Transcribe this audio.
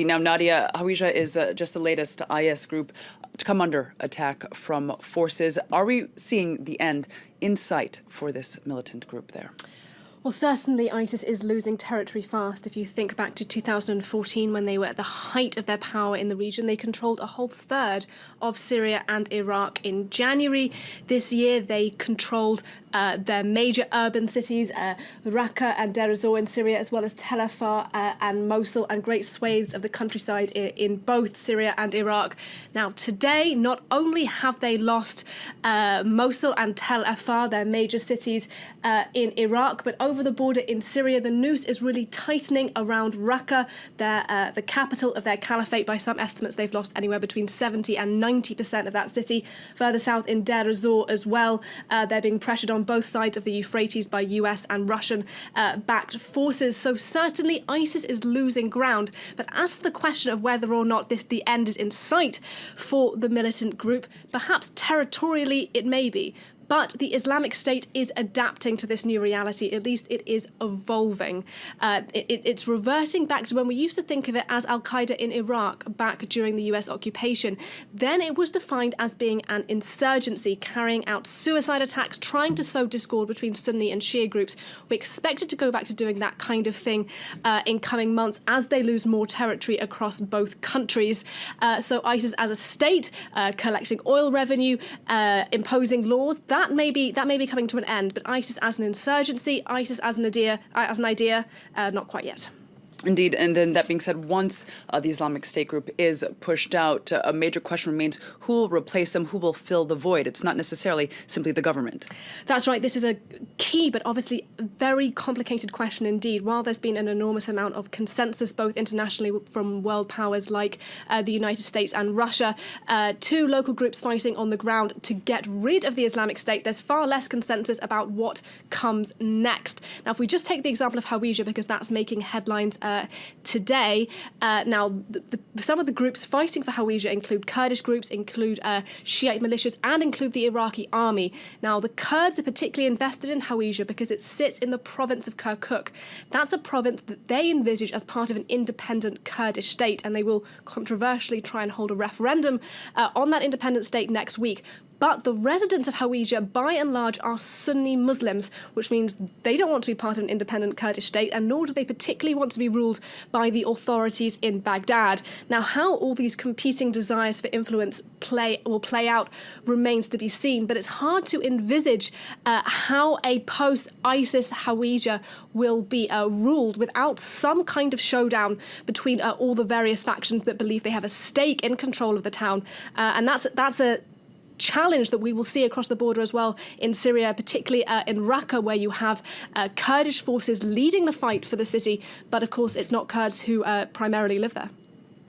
Now, Nadia, Hawija is just the latest IS group to come under attack from forces. Are we seeing the end in sight for this militant group there? Well, certainly ISIS is losing territory fast. If you think back to 2014, when they were at the height of their power in the region, they controlled a whole third of Syria and Iraq. In January this year, they controlled their major urban cities, Raqqa and Deir ez-Zor in Syria, as well as Tel Afar and Mosul, and great swathes of the countryside in both Syria and Iraq. Now, today, not only have they lost Mosul and Tel Afar, their major cities in Iraq, but over the border in Syria, the noose is really tightening around Raqqa, the capital of their caliphate. By some estimates, they've lost anywhere between 70 and 90% of that city. Further south in Deir ez-Zor as well, they're being pressured on both sides of the Euphrates by US and Russian-backed forces. So certainly ISIS is losing ground. But as to the question of whether or not the end is in sight for the militant group, perhaps territorially it may be. But the Islamic State is adapting to this new reality. At least it is evolving. It's reverting back to when we used to think of it as Al-Qaeda in Iraq back during the US occupation. Then it was defined as being an insurgency, carrying out suicide attacks, trying to sow discord between Sunni and Shia groups. We expected to go back to doing that kind of thing in coming months as they lose more territory across both countries. So ISIS as a state, collecting oil revenue, imposing laws, that may be coming to an end, but ISIS as an insurgency, ISIS as an idea, not quite yet. Indeed, and then that being said, once the Islamic State group is pushed out, a major question remains: who will replace them? Who will fill the void? It's not necessarily simply the government. That's right. This is a key, but obviously very complicated question indeed. While there's been an enormous amount of consensus, both internationally from world powers like the United States and Russia, to local groups fighting on the ground to get rid of the Islamic State, there's far less consensus about what comes next. Now, if we just take the example of Hawija, because that's making headlines today. Now, some of the groups fighting for Hawija include Kurdish groups, include Shiite militias, and include the Iraqi army. Now, the Kurds are particularly invested in Hawija because it sits in the province of Kirkuk. That's a province that they envisage as part of an independent Kurdish state, and they will controversially try and hold a referendum on that independent state next week. But the residents of Hawija, by and large, are Sunni Muslims, which means they don't want to be part of an independent Kurdish state, and nor do they particularly want to be ruled by the authorities in Baghdad. Now, how all these competing desires for influence will play out remains to be seen, but it's hard to envisage how a post-ISIS Hawija will be ruled without some kind of showdown between all the various factions that believe they have a stake in control of the town. And that's a challenge that we will see across the border as well in Syria, particularly in Raqqa, where you have Kurdish forces leading the fight for the city. But of course, it's not Kurds who primarily live there.